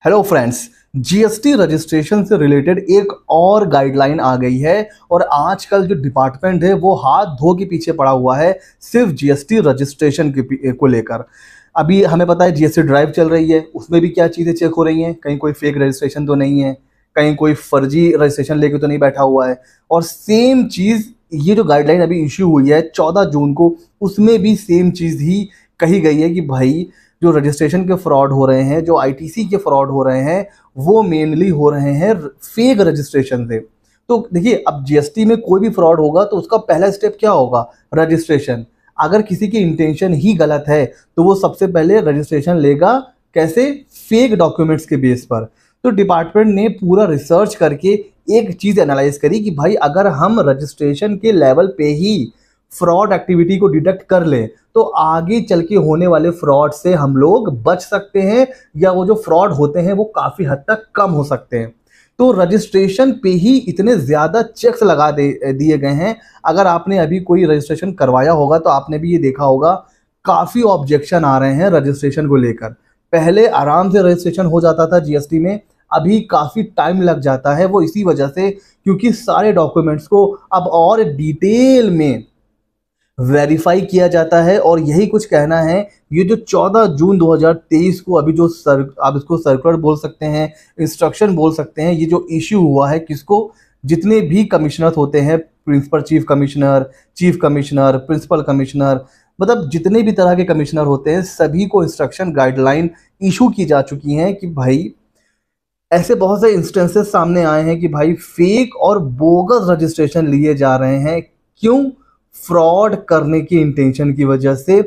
Hello friends, GST registration से related एक और गाइडलाइन आ गई है और आजकल जो डिपार्टमेंट है वो हाथ धो के पीछे पड़ा हुआ है सिर्फ जीएसटी रजिस्ट्रेशन को लेकर। अभी हमें पता है जीएसटी ड्राइव चल रही है, उसमें भी क्या चीज़ें चेक हो रही हैं, कहीं कोई फेक रजिस्ट्रेशन तो नहीं है, कहीं कोई फर्जी रजिस्ट्रेशन लेके तो नहीं बैठा हुआ है। और सेम चीज़ ये जो गाइडलाइन अभी इश्यू हुई है 14 जून को, उसमें भी सेम चीज़ ही कही गई है कि भाई जो रजिस्ट्रेशन के फ्रॉड हो रहे हैं, जो आईटीसी के फ्रॉड हो रहे हैं, वो मेनली हो रहे हैं फेक रजिस्ट्रेशन से। तो देखिए, अब जीएसटी में कोई भी फ्रॉड होगा तो उसका पहला स्टेप क्या होगा? रजिस्ट्रेशन। अगर किसी की इंटेंशन ही गलत है तो वो सबसे पहले रजिस्ट्रेशन लेगा, कैसे? फेक डॉक्यूमेंट्स के बेस पर। तो डिपार्टमेंट ने पूरा रिसर्च करके एक चीज़ एनालाइज करी कि भाई अगर हम रजिस्ट्रेशन के लेवल पे ही फ्रॉड एक्टिविटी को डिटेक्ट कर ले तो आगे चल के होने वाले फ्रॉड से हम लोग बच सकते हैं, या वो जो फ्रॉड होते हैं वो काफ़ी हद तक कम हो सकते हैं। तो रजिस्ट्रेशन पे ही इतने ज़्यादा चेक्स लगा दिए गए हैं। अगर आपने अभी कोई रजिस्ट्रेशन करवाया होगा तो आपने भी ये देखा होगा, काफ़ी ऑब्जेक्शन आ रहे हैं रजिस्ट्रेशन को लेकर। पहले आराम से रजिस्ट्रेशन हो जाता था जीएसटी में, अभी काफ़ी टाइम लग जाता है। वो इसी वजह से, क्योंकि सारे डॉक्यूमेंट्स को अब और डिटेल में वेरीफाई किया जाता है। और यही कुछ कहना है, ये जो 14 जून 2023 को अभी जो आप इसको सर्कुलर बोल सकते हैं, इंस्ट्रक्शन बोल सकते हैं, ये जो इश्यू हुआ है किसको? जितने भी कमिश्नर होते हैं, principal chief commissioner, principal commissioner, मतलब जितने भी तरह के कमिश्नर होते हैं, सभी को इंस्ट्रक्शन गाइडलाइन इशू की जा चुकी हैं कि भाई ऐसे बहुत से इंस्टेंसेस सामने आए हैं कि भाई फेक और बोगस रजिस्ट्रेशन लिए जा रहे हैं। क्यों? फ्रॉड करने की इंटेंशन की वजह से।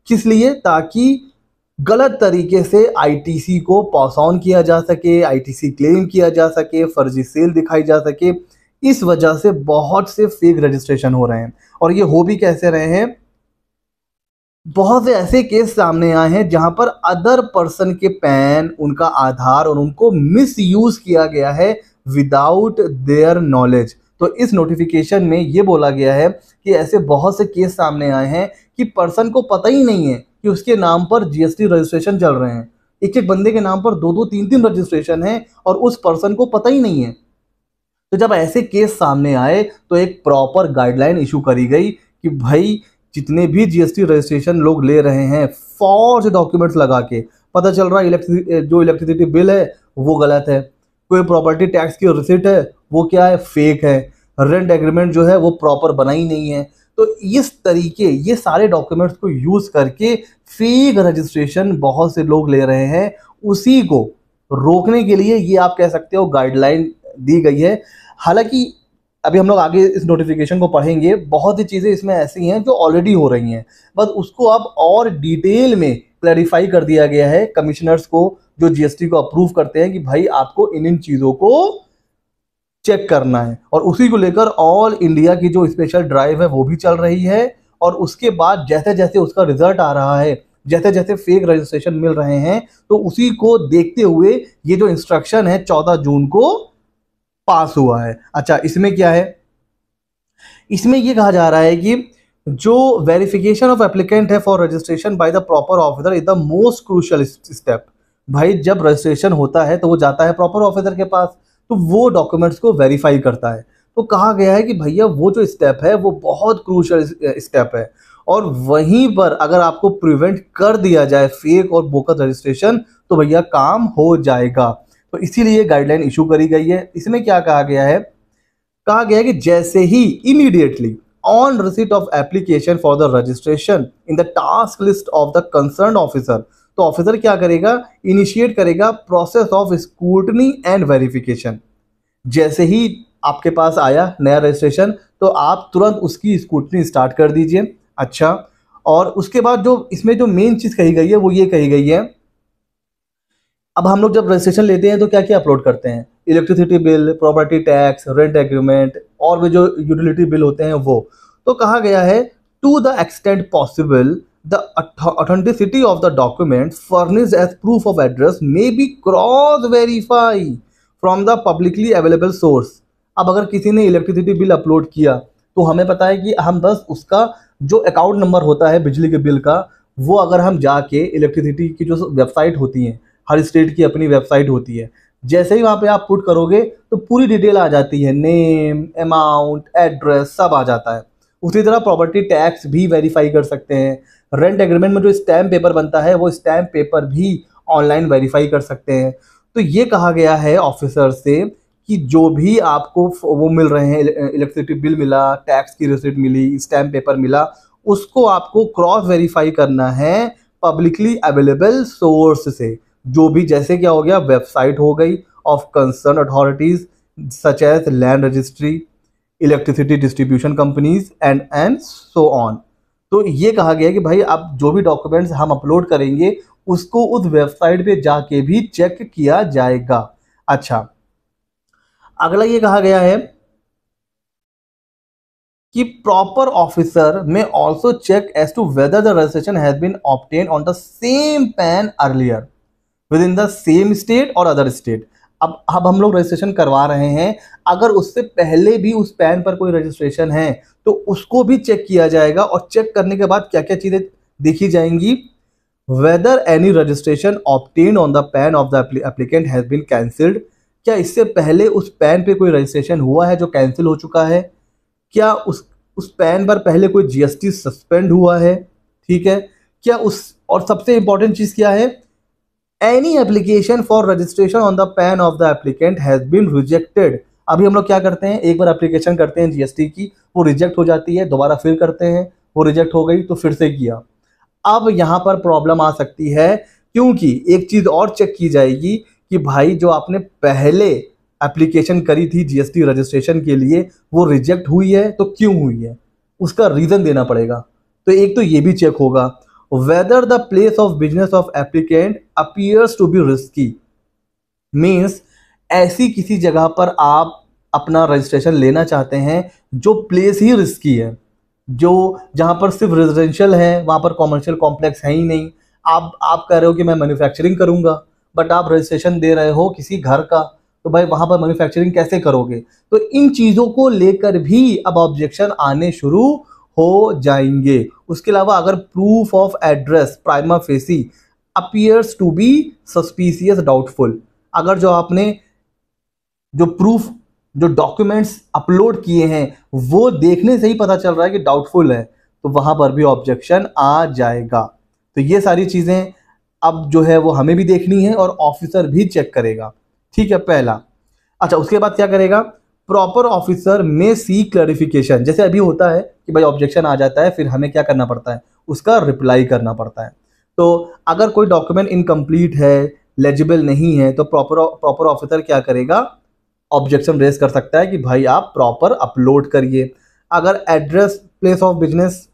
किस लिए? ताकि गलत तरीके से आईटीसी को पास ऑन किया जा सके, आईटीसी क्लेम किया जा सके, फर्जी सेल दिखाई जा सके। इस वजह से बहुत से फेक रजिस्ट्रेशन हो रहे हैं। और ये हो भी कैसे रहे हैं? बहुत से ऐसे केस सामने आए हैं जहां पर अदर पर्सन के पैन, उनका आधार और उनको मिस यूज किया गया है विदाउट देयर नॉलेज। तो इस नोटिफिकेशन में ये बोला गया है कि ऐसे बहुत से केस सामने आए हैं कि पर्सन को पता ही नहीं है कि उसके नाम पर जीएसटी रजिस्ट्रेशन चल रहे हैं। एक एक बंदे के नाम पर दो दो तीन तीन रजिस्ट्रेशन है और उस पर्सन को पता ही नहीं है। तो जब ऐसे केस सामने आए तो एक प्रॉपर गाइडलाइन इशू करी गई कि भाई जितने भी जीएसटी रजिस्ट्रेशन लोग ले रहे हैं, फॉर्ज डॉक्यूमेंट्स लगा के, पता चल रहा है जो इलेक्ट्रिसिटी बिल है वो गलत है, कोई प्रॉपर्टी टैक्स की रिसिप्ट है वो क्या है? फेक है, रेंट एग्रीमेंट जो है वो प्रॉपर बना ही नहीं है। तो इस तरीके ये सारे डॉक्यूमेंट्स को यूज करके फेक रजिस्ट्रेशन बहुत से लोग ले रहे हैं। उसी को रोकने के लिए ये आप कह सकते हो गाइडलाइन दी गई है। हालांकि अभी हम लोग आगे इस नोटिफिकेशन को पढ़ेंगे, बहुत सी चीज़ें इसमें ऐसी हैं जो ऑलरेडी हो रही हैं, बस उसको अब और डिटेल में क्लैरिफाई कर दिया गया है कमिश्नर्स को, जो जीएसटी को अप्रूव करते हैं कि भाई आपको इन चीज़ों को चेक करना है। और उसी को लेकर ऑल इंडिया की जो स्पेशल ड्राइव है वो भी चल रही है। और उसके बाद जैसे जैसे उसका रिजल्ट आ रहा है, जैसे जैसे फेक रजिस्ट्रेशन मिल रहे हैं, तो उसी को देखते हुए ये जो इंस्ट्रक्शन है 14 जून को पास हुआ है। अच्छा, इसमें क्या है? इसमें यह कहा जा रहा है कि जो वेरिफिकेशन ऑफ एप्लीकेंट है for registration by the proper officer is the most crucial step. भाई जब रजिस्ट्रेशन होता है तो वो जाता है प्रॉपर ऑफिसर के पास, तो वो डॉक्यूमेंट्स को वेरीफाई करता है। तो कहा गया है कि भैया वो जो स्टेप है वो बहुत क्रूशियल स्टेप है, और वहीं पर अगर आपको प्रिवेंट कर दिया जाए फेक और बोगस रजिस्ट्रेशन तो भैया काम हो जाएगा। तो इसीलिए गाइडलाइन इशू करी गई है। इसमें क्या कहा गया है? कहा गया है कि जैसे ही immediately on receipt of application for the registration in the task list of the concern officer, तो ऑफिसर क्या करेगा? इनिशिएट करेगा process of scrutiny and verification. जैसे ही आपके पास आया नया रजिस्ट्रेशन तो आप तुरंत उसकी स्क्रूटनी स्टार्ट कर दीजिए। अच्छा, और उसके बाद जो इसमें जो मेन चीज़ कही गई है वो ये कही गई है, अब हम लोग जब रजिस्ट्रेशन लेते हैं तो क्या क्या अपलोड करते हैं? Electricity bill, property tax, rent agreement और भी जो यूटिलिटी बिल होते हैं वो। तो कहा गया है to the extent possible the authenticity of the document furnished as proof of address may be cross verify from the publicly available source. अब अगर किसी ने इलेक्ट्रिसिटी बिल अपलोड किया तो हमें पता है कि हम बस उसका जो अकाउंट नंबर होता है बिजली के बिल का, वो अगर हम जाके इलेक्ट्रिसिटी की जो वेबसाइट होती हैं हर स्टेट की अपनी वेबसाइट होती है। जैसे ही वहाँ पे आप पुट करोगे तो पूरी डिटेल आ जाती है, नेम, अमाउंट, एड्रेस सब आ जाता है। उसी तरह प्रॉपर्टी टैक्स भी वेरीफाई कर सकते हैं। रेंट एग्रीमेंट में जो स्टैम्प पेपर बनता है वो स्टैम्प पेपर भी ऑनलाइन वेरीफाई कर सकते हैं। तो ये कहा गया है ऑफिसर से कि जो भी आपको वो मिल रहे हैं, इलेक्ट्रिसिटी बिल मिला, टैक्स की रिसिप्ट मिली, स्टैम्प पेपर मिला, उसको आपको क्रॉस वेरीफाई करना है पब्लिकली अवेलेबल सोर्स से। जो भी, जैसे क्या हो गया, वेबसाइट हो गई of concern authorities such as land registry, electricity distribution companies and so on. तो ये कहा गया कि भाई आप जो भी डॉक्यूमेंट्स हम अपलोड करेंगे उसको उस वेबसाइट पे जाके भी चेक किया जाएगा। अच्छा, अगला ये कहा गया है कि proper officer may also check as to whether the registration has been obtain on the same PAN earlier within the same state और अदर स्टेट। अब हम लोग रजिस्ट्रेशन करवा रहे हैं, अगर उससे पहले भी उस पैन पर कोई रजिस्ट्रेशन है तो उसको भी चेक किया जाएगा। और चेक करने के बाद क्या क्या चीजें देखी जाएंगी, whether any registration obtain on the PAN of the applicant has been cancelled, क्या इससे पहले उस पैन पे कोई रजिस्ट्रेशन हुआ है जो कैंसिल हो चुका है, क्या उस पैन पर पहले कोई जीएसटी सस्पेंड हुआ है, ठीक है, क्या उस, और सबसे इंपॉर्टेंट चीज क्या है, any application for registration on the PAN of the applicant has been rejected. अभी हम लोग क्या करते हैं, एक बार एप्लीकेशन करते हैं जीएसटी की, वो रिजेक्ट हो जाती है, दोबारा फिर करते हैं, वो रिजेक्ट हो गई तो फिर से किया। अब यहाँ पर प्रॉब्लम आ सकती है, क्योंकि एक चीज और चेक की जाएगी कि भाई जो आपने पहले एप्लीकेशन करी थी जीएसटी रजिस्ट्रेशन के लिए वो रिजेक्ट हुई है तो क्यों हुई है, उसका रीजन देना पड़ेगा। तो एक तो ये भी चेक होगा। Whether the place of business of applicant appears to be risky, means ऐसी किसी जगह पर आप अपना रजिस्ट्रेशन लेना चाहते हैं जो प्लेस ही रिस्की है, जो जहां पर सिर्फ रेजिडेंशियल है, वहां पर कॉमर्शियल कॉम्प्लेक्स है ही नहीं। आप कह रहे हो कि मैं मैन्युफैक्चरिंग करूंगा, बट आप रजिस्ट्रेशन दे रहे हो किसी घर का, तो भाई वहां पर मैन्युफैक्चरिंग कैसे करोगे। तो इन चीजों को लेकर भी अब ऑब्जेक्शन आने शुरू हो जाएंगे। उसके अलावा अगर proof of address prima facie appears to be suspicious doubtful, अगर जो आपने जो प्रूफ, जो डॉक्यूमेंट्स अपलोड किए हैं वो देखने से ही पता चल रहा है कि डाउटफुल है, तो वहां पर भी ऑब्जेक्शन आ जाएगा। तो ये सारी चीजें अब जो है वो हमें भी देखनी है और ऑफिसर भी चेक करेगा, ठीक है, पहला। अच्छा, उसके बाद क्या करेगा, प्रॉपर ऑफिसर में सी क्लैरिफिकेशन, जैसे अभी होता है कि भाई ऑब्जेक्शन आ जाता है, फिर हमें क्या करना पड़ता है, उसका रिप्लाई करना पड़ता है। तो अगर कोई डॉक्यूमेंट इनकम्प्लीट है, लेजिबल नहीं है, तो प्रॉपर ऑफिसर क्या करेगा, ऑब्जेक्शन रेज कर सकता है कि भाई आप प्रॉपर अपलोड करिए। अगर address place of business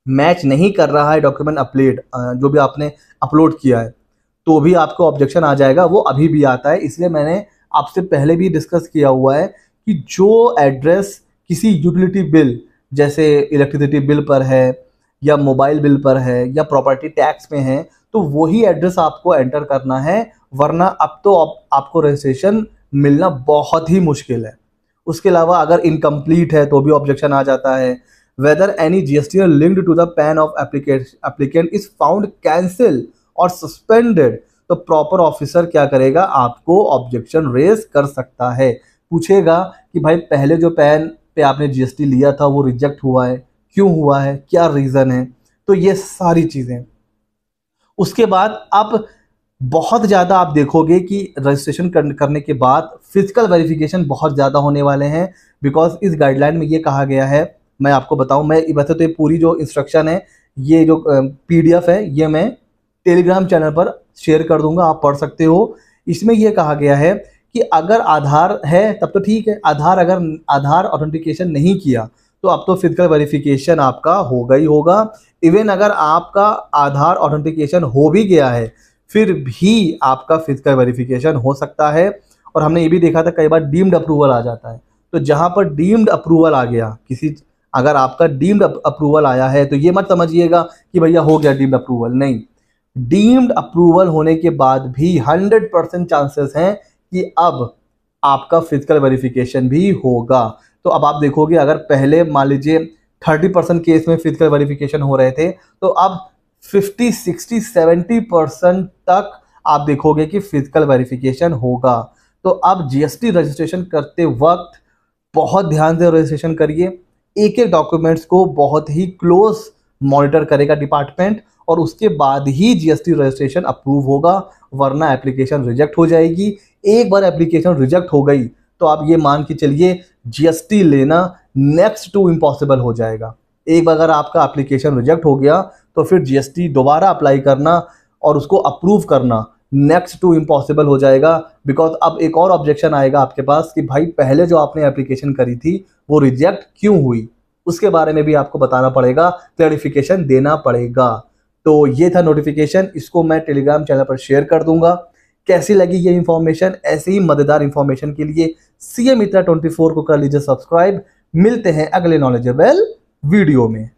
match नहीं कर रहा है डॉक्यूमेंट अपलोड, जो भी आपने अपलोड किया है, तो भी आपको ऑब्जेक्शन आ जाएगा, वो अभी भी आता है। इसलिए मैंने आपसे पहले भी डिस्कस किया हुआ है कि जो एड्रेस किसी यूटिलिटी बिल जैसे इलेक्ट्रिसिटी बिल पर है या मोबाइल बिल पर है या प्रॉपर्टी टैक्स में है, तो वही एड्रेस आपको एंटर करना है, वरना अब तो आपको रजिस्ट्रेशन मिलना बहुत ही मुश्किल है। उसके अलावा अगर इनकम्प्लीट है तो भी ऑब्जेक्शन आ जाता है। Whether any GST linked to the PAN of applicant is found cancel और सस्पेंडेड, तो प्रॉपर ऑफिसर क्या करेगा, आपको ऑब्जेक्शन रेज कर सकता है। पूछेगा कि भाई पहले जो पैन पे आपने जीएसटी लिया था वो रिजेक्ट हुआ है, क्यों हुआ है, क्या रीजन है, तो ये सारी चीजें। उसके बाद अब बहुत ज़्यादा आप देखोगे कि रजिस्ट्रेशन करने के बाद फिजिकल वेरिफिकेशन बहुत ज़्यादा होने वाले हैं, बिकॉज इस गाइडलाइन में ये कहा गया है, मैं आपको बताऊं, मैं वैसे तो ये पूरी जो इंस्ट्रक्शन है, ये जो पीडीएफ है, ये मैं टेलीग्राम चैनल पर शेयर कर दूंगा, आप पढ़ सकते हो। इसमें यह कहा गया है कि अगर आधार है तब तो ठीक है, अगर आधार ऑथेंटिकेशन नहीं किया तो अब तो फिजिकल वेरिफिकेशन आपका होगा ही होगा। इवन अगर आपका आधार ऑथेंटिकेशन हो भी गया है फिर भी आपका फिजिकल वेरिफिकेशन हो सकता है। और हमने ये भी देखा था कई बार डीम्ड अप्रूवल आ जाता है, तो जहां पर डीम्ड अप्रूवल आ गया, अगर आपका डीम्ड अप्रूवल आया है तो ये मत समझिएगा कि भैया हो गया डीम्ड अप्रूवल, नहीं, डीम्ड अप्रूवल होने के बाद भी 100% चांसेस हैं कि अब आपका फिजिकल वेरिफिकेशन भी होगा। तो अब आप देखोगे, अगर पहले मान लीजिए 30% केस में फिजिकल वेरिफिकेशन हो रहे थे, तो अब 50, 60, 70% तक आप देखोगे कि फिजिकल वेरिफिकेशन होगा। तो अब जीएसटी रजिस्ट्रेशन करते वक्त बहुत ध्यान से रजिस्ट्रेशन करिए। एक एक डॉक्यूमेंट्स को बहुत ही क्लोज मॉनिटर करेगा डिपार्टमेंट, और उसके बाद ही जीएसटी रजिस्ट्रेशन अप्रूव होगा, वरना एप्लीकेशन रिजेक्ट हो जाएगी। एक बार एप्लीकेशन रिजेक्ट हो गई तो आप ये मान के चलिए जीएसटी लेना नेक्स्ट टू इम्पॉसिबल हो जाएगा। एक बार अगर आपका एप्लीकेशन रिजेक्ट हो गया तो फिर जीएसटी दोबारा अप्लाई करना और उसको अप्रूव करना नेक्स्ट टू इम्पॉसिबल हो जाएगा। बिकॉज अब एक और ऑब्जेक्शन आएगा आपके पास कि भाई पहले जो आपने एप्लीकेशन करी थी वो रिजेक्ट क्यों हुई, उसके बारे में भी आपको बताना पड़ेगा, क्लैरिफिकेशन देना पड़ेगा। तो ये था नोटिफिकेशन, इसको मैं टेलीग्राम चैनल पर शेयर कर दूंगा। कैसी लगी ये इंफॉर्मेशन? ऐसे ही मजेदार इंफॉर्मेशन के लिए सीए मित्रा 24 को कर लीजिए सब्सक्राइब। मिलते हैं अगले नॉलेजेबल वीडियो में।